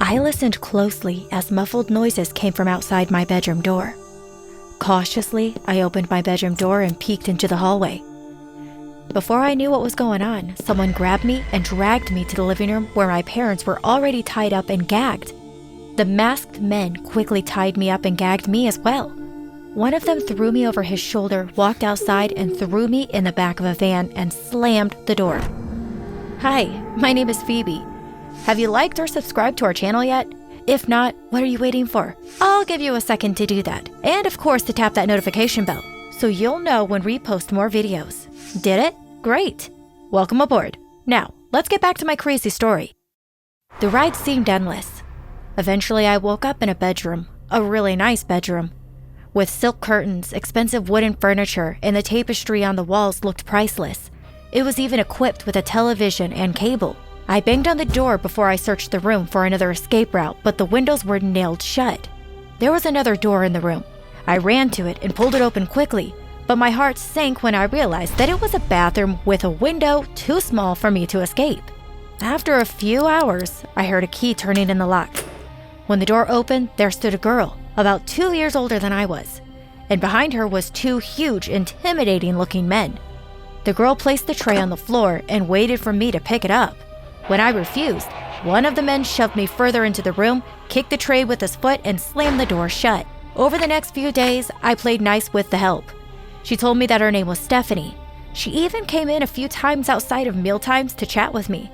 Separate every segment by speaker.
Speaker 1: I listened closely as muffled noises came from outside my bedroom door. Cautiously, I opened my bedroom door and peeked into the hallway. Before I knew what was going on, someone grabbed me and dragged me to the living room where my parents were already tied up and gagged. The masked men quickly tied me up and gagged me as well. One of them threw me over his shoulder, walked outside, and threw me in the back of a van and slammed the door. Hi, my name is Phoebe. Have you liked or subscribed to our channel yet? If not, what are you waiting for? I'll give you a second to do that. And of course to tap that notification bell, so you'll know when we post more videos. Did it? Great. Welcome aboard. Now, let's get back to my crazy story. The ride seemed endless. Eventually I woke up in a bedroom, a really nice bedroom. With silk curtains, expensive wooden furniture, and the tapestry on the walls looked priceless. It was even equipped with a television and cable. I banged on the door before I searched the room for another escape route, but the windows were nailed shut. There was another door in the room. I ran to it and pulled it open quickly, but my heart sank when I realized that it was a bathroom with a window too small for me to escape. After a few hours, I heard a key turning in the lock. When the door opened, there stood a girl, about 2 years older than I was, and behind her was 2 huge, intimidating-looking men. The girl placed the tray on the floor and waited for me to pick it up. When I refused, one of the men shoved me further into the room, kicked the tray with his foot, and slammed the door shut. Over the next few days, I played nice with the help. She told me that her name was Stephanie. She even came in a few times outside of mealtimes to chat with me.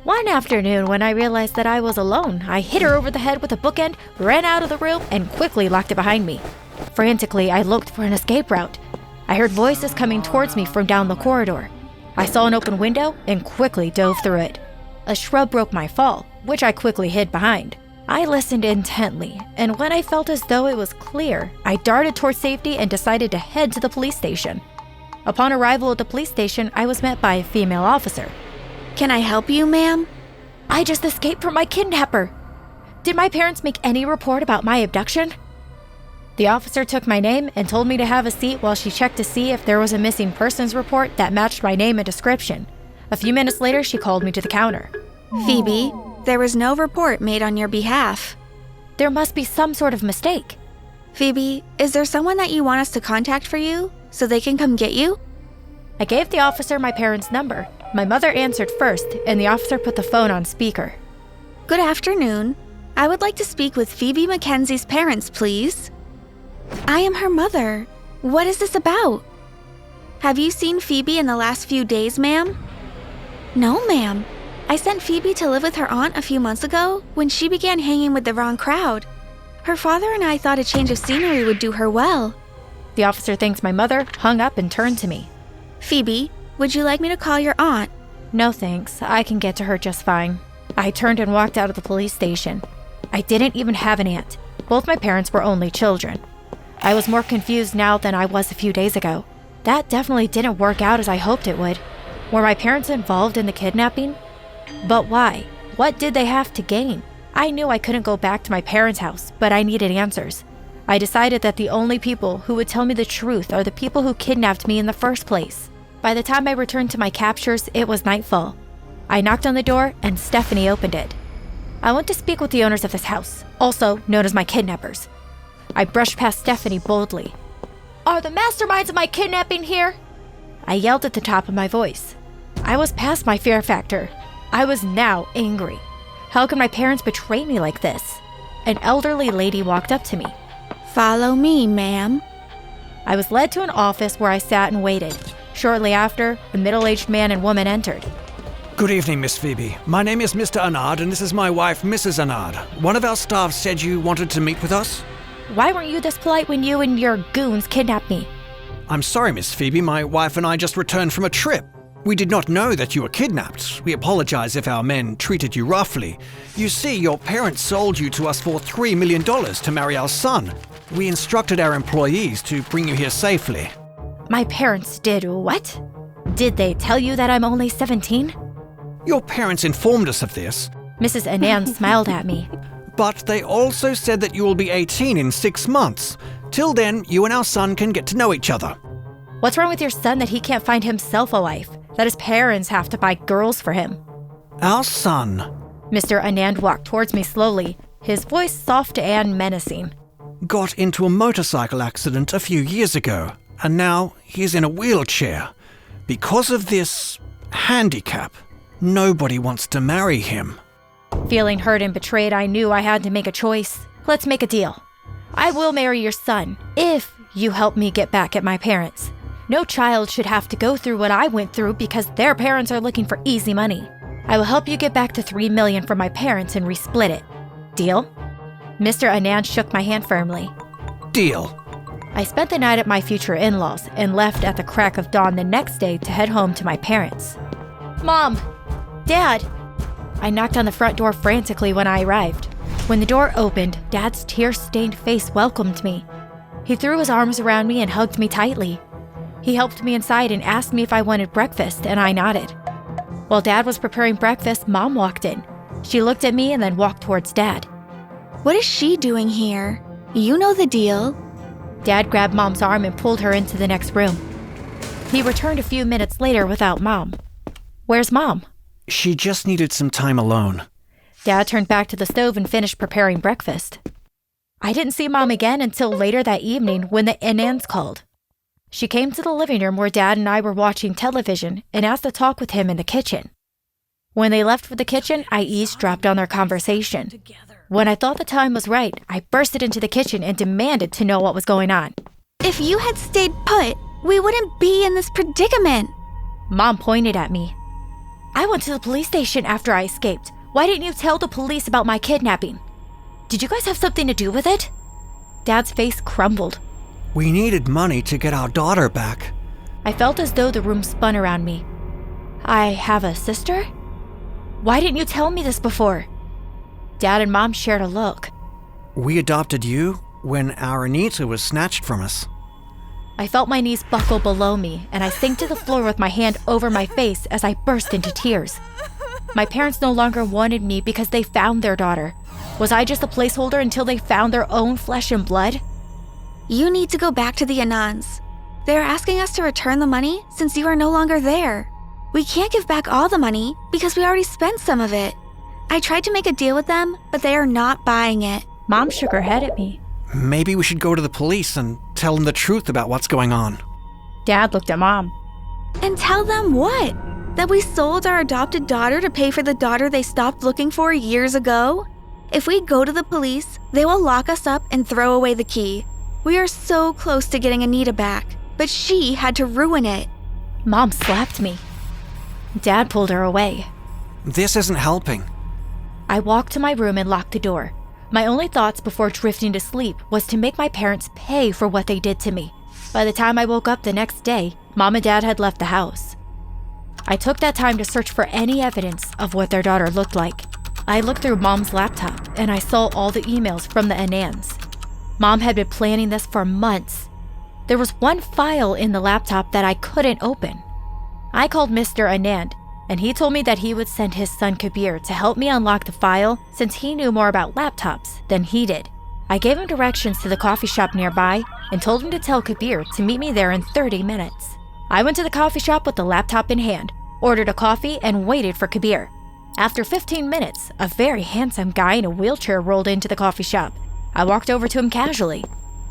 Speaker 1: One afternoon, when I realized that I was alone, I hit her over the head with a bookend, ran out of the room, and quickly locked it behind me. Frantically, I looked for an escape route. I heard voices coming towards me from down the corridor. I saw an open window and quickly dove through it. A shrub broke my fall, which I quickly hid behind. I listened intently, and when I felt as though it was clear, I darted towards safety and decided to head to the police station. Upon arrival at the police station, I was met by a female officer.
Speaker 2: Can I help you, ma'am?
Speaker 1: I just escaped from my kidnapper. Did my parents make any report about my abduction? The officer took my name and told me to have a seat while she checked to see if there was a missing persons report that matched my name and description. A few minutes later, she called me to the counter.
Speaker 2: Phoebe, there was no report made on your behalf.
Speaker 1: There must be some sort of mistake.
Speaker 2: Phoebe, is there someone that you want us to contact for you so they can come get you?
Speaker 1: I gave the officer my parents' number. My mother answered first, and the officer put the phone on speaker.
Speaker 2: Good afternoon. I would like to speak with Phoebe Mackenzie's parents, please. I am her mother. What is this about? Have you seen Phoebe in the last few days, ma'am? No, ma'am. I sent Phoebe to live with her aunt a few months ago when she began hanging with the wrong crowd. Her father and I thought a change of scenery would do her well.
Speaker 1: The officer thanked my mother, hung up, and turned to me.
Speaker 2: Phoebe, would you like me to call your aunt?
Speaker 1: No thanks, I can get to her just fine. I turned and walked out of the police station. I didn't even have an aunt. Both my parents were only children. I was more confused now than I was a few days ago. That definitely didn't work out as I hoped it would. Were my parents involved in the kidnapping? But why? What did they have to gain? I knew I couldn't go back to my parents' house, but I needed answers. I decided that the only people who would tell me the truth are the people who kidnapped me in the first place. By the time I returned to my captures, it was nightfall. I knocked on the door and Stephanie opened it. I want to speak with the owners of this house, also known as my kidnappers. I brushed past Stephanie boldly. Are the masterminds of my kidnapping here? I yelled at the top of my voice. I was past my fear factor. I was now angry. How could my parents betray me like this? An elderly lady walked up to me.
Speaker 2: Follow me, ma'am.
Speaker 1: I was led to an office where I sat and waited. Shortly after, a middle-aged man and woman entered.
Speaker 3: Good evening, Miss Phoebe. My name is Mr. Anard, and this is my wife, Mrs. Anard. One of our staff said you wanted to meet with us.
Speaker 1: Why weren't you this polite when you and your goons kidnapped me?
Speaker 3: I'm sorry, Miss Phoebe. My wife and I just returned from a trip. We did not know that you were kidnapped. We apologize if our men treated you roughly. You see, your parents sold you to us for $3 million to marry our son. We instructed our employees to bring you here safely.
Speaker 1: My parents did what? Did they tell you that I'm only 17?
Speaker 3: Your parents informed us of this.
Speaker 1: Mrs. Anand smiled at me.
Speaker 3: But they also said that you will be 18 in 6 months. Till then, you and our son can get to know each other.
Speaker 1: What's wrong with your son that he can't find himself a wife? That his parents have to buy girls for him?
Speaker 3: Our son.
Speaker 1: Mr. Anand walked towards me slowly, his voice soft and menacing.
Speaker 3: Got into a motorcycle accident a few years ago, and now he's in a wheelchair. Because of this handicap, nobody wants to marry him.
Speaker 1: Feeling hurt and betrayed, I knew I had to make a choice. Let's make a deal. I will marry your son if you help me get back at my parents. No child should have to go through what I went through because their parents are looking for easy money. I will help you get back the $3 million from my parents and resplit it. Deal? Mr. Anand shook my hand firmly.
Speaker 3: Deal.
Speaker 1: I spent the night at my future in-laws and left at the crack of dawn the next day to head home to my parents. Mom! Dad! I knocked on the front door frantically when I arrived. When the door opened, Dad's tear-stained face welcomed me. He threw his arms around me and hugged me tightly. He helped me inside and asked me if I wanted breakfast, and I nodded. While Dad was preparing breakfast, Mom walked in. She looked at me and then walked towards Dad.
Speaker 2: What is she doing here? You know the deal.
Speaker 1: Dad grabbed Mom's arm and pulled her into the next room. He returned a few minutes later without Mom. Where's Mom?
Speaker 3: She just needed some time alone.
Speaker 1: Dad turned back to the stove and finished preparing breakfast. I didn't see Mom again until later that evening when the Anands called. She came to the living room where Dad and I were watching television and asked to talk with him in the kitchen. When they left for the kitchen, I eavesdropped on their conversation. When I thought the time was right, I bursted into the kitchen and demanded to know what was going on.
Speaker 2: If you had stayed put, we wouldn't be in this predicament.
Speaker 1: Mom pointed at me. I went to the police station after I escaped. Why didn't you tell the police about my kidnapping? Did you guys have something to do with it? Dad's face crumbled.
Speaker 3: We needed money to get our daughter back.
Speaker 1: I felt as though the room spun around me. I have a sister? Why didn't you tell me this before? Dad and Mom shared a look.
Speaker 3: We adopted you when our Anita was snatched from us.
Speaker 1: I felt my knees buckle below me, and I sank to the floor with my hand over my face as I burst into tears. My parents no longer wanted me because they found their daughter. Was I just a placeholder until they found their own flesh and blood?
Speaker 2: You need to go back to the Anands. They're asking us to return the money since you are no longer there. We can't give back all the money because we already spent some of it. I tried to make a deal with them, but they are not buying it.
Speaker 1: Mom shook her head at me.
Speaker 3: Maybe we should go to the police and tell them the truth about what's going on.
Speaker 1: Dad looked at Mom.
Speaker 2: And tell them what? That we sold our adopted daughter to pay for the daughter they stopped looking for years ago? If we go to the police, they will lock us up and throw away the key. We are so close to getting Anita back, but she had to ruin it.
Speaker 1: Mom slapped me. Dad pulled her away.
Speaker 3: This isn't helping.
Speaker 1: I walked to my room and locked the door. My only thoughts before drifting to sleep was to make my parents pay for what they did to me. By the time I woke up the next day, Mom and Dad had left the house. I took that time to search for any evidence of what their daughter looked like. I looked through Mom's laptop and I saw all the emails from the Anands. Mom had been planning this for months. There was one file in the laptop that I couldn't open. I called Mr. Anand, and he told me that he would send his son Kabir to help me unlock the file since he knew more about laptops than he did. I gave him directions to the coffee shop nearby and told him to tell Kabir to meet me there in 30 minutes. I went to the coffee shop with the laptop in hand, ordered a coffee, and waited for Kabir. After 15 minutes, a very handsome guy in a wheelchair rolled into the coffee shop. I walked over to him casually.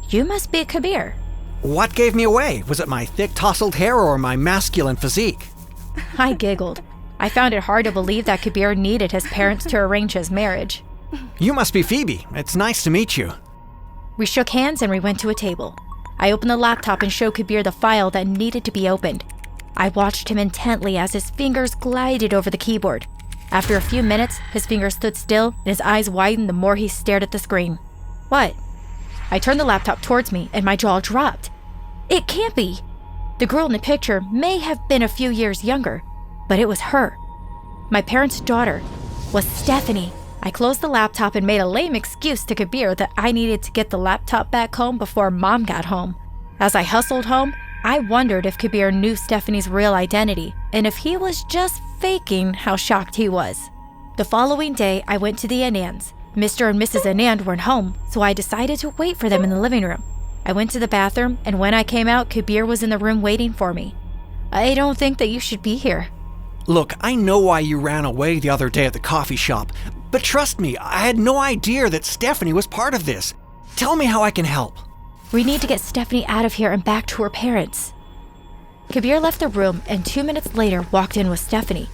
Speaker 1: You must be Kabir.
Speaker 3: What gave me away? Was it my thick tousled hair or my masculine physique?
Speaker 1: I giggled. I found it hard to believe that Kabir needed his parents to arrange his marriage.
Speaker 3: You must be Phoebe. It's nice to meet you.
Speaker 1: We shook hands and we went to a table. I opened the laptop and showed Kabir the file that needed to be opened. I watched him intently as his fingers glided over the keyboard. After a few minutes, his fingers stood still and his eyes widened the more he stared at the screen. What? I turned the laptop towards me and my jaw dropped. It can't be. The girl in the picture may have been a few years younger, but it was her. My parents' daughter was Stephanie. I closed the laptop and made a lame excuse to Kabir that I needed to get the laptop back home before Mom got home. As I hustled home, I wondered if Kabir knew Stephanie's real identity and if he was just faking how shocked he was. The following day, I went to the Anands. Mr. and Mrs. Anand weren't home, so I decided to wait for them in the living room. I went to the bathroom, and when I came out, Kabir was in the room waiting for me. I don't think that you should be here.
Speaker 3: Look, I know why you ran away the other day at the coffee shop, but trust me, I had no idea that Stephanie was part of this. Tell me how I can help.
Speaker 1: We need to get Stephanie out of here and back to her parents. Kabir left the room and 2 minutes later walked in with Stephanie.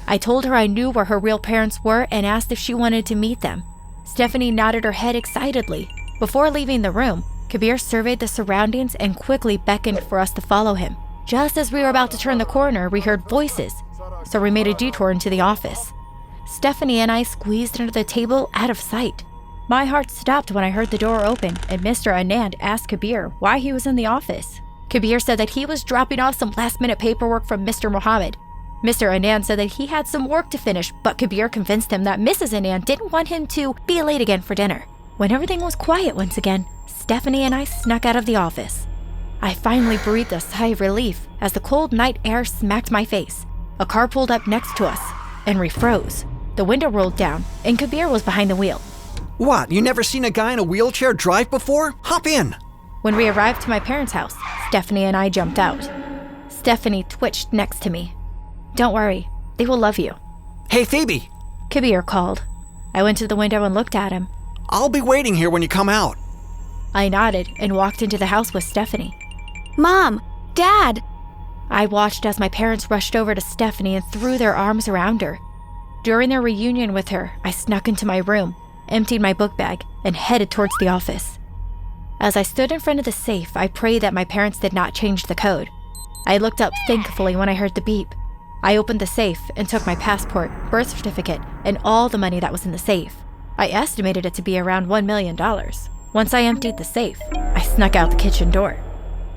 Speaker 1: I told her I knew where her real parents were and asked if she wanted to meet them. Stephanie nodded her head excitedly. Before leaving the room, Kabir surveyed the surroundings and quickly beckoned for us to follow him. Just as we were about to turn the corner, we heard voices, so we made a detour into the office. Stephanie and I squeezed under the table out of sight. My heart stopped when I heard the door open and Mr. Anand asked Kabir why he was in the office. Kabir said that he was dropping off some last-minute paperwork from Mr. Mohammed. Mr. Anand said that he had some work to finish, but Kabir convinced him that Mrs. Anand didn't want him to be late again for dinner. When everything was quiet once again, Stephanie and I snuck out of the office. I finally breathed a sigh of relief as the cold night air smacked my face. A car pulled up next to us and refroze. The window rolled down and Kabir was behind the wheel.
Speaker 3: What, you never seen a guy in a wheelchair drive before? Hop in.
Speaker 1: When we arrived to my parents' house, Stephanie and I jumped out. Stephanie twitched next to me. Don't worry, they will love you.
Speaker 3: Hey, Phoebe.
Speaker 1: Kabir called. I went to the window and looked at him.
Speaker 3: I'll be waiting here when you come out.
Speaker 1: I nodded and walked into the house with Stephanie.
Speaker 2: Mom! Dad!
Speaker 1: I watched as my parents rushed over to Stephanie and threw their arms around her. During their reunion with her, I snuck into my room, emptied my book bag, and headed towards the office. As I stood in front of the safe, I prayed that my parents did not change the code. I looked up thankfully when I heard the beep. I opened the safe and took my passport, birth certificate, and all the money that was in the safe. I estimated it to be around $1 million. Once I emptied the safe, I snuck out the kitchen door.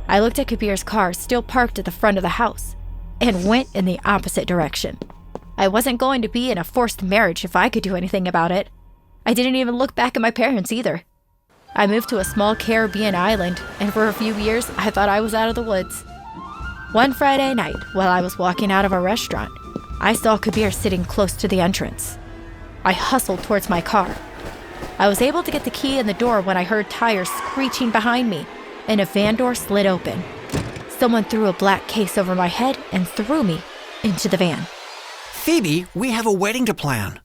Speaker 1: I looked at Kabir's car still parked at the front of the house and went in the opposite direction. I wasn't going to be in a forced marriage if I could do anything about it. I didn't even look back at my parents either. I moved to a small Caribbean island, and for a few years, I thought I was out of the woods. One Friday night, while I was walking out of a restaurant, I saw Kabir sitting close to the entrance. I hustled towards my car. I was able to get the key in the door when I heard tires screeching behind me, and a van door slid open. Someone threw a black case over my head and threw me into the van.
Speaker 3: Phoebe, we have a wedding to plan.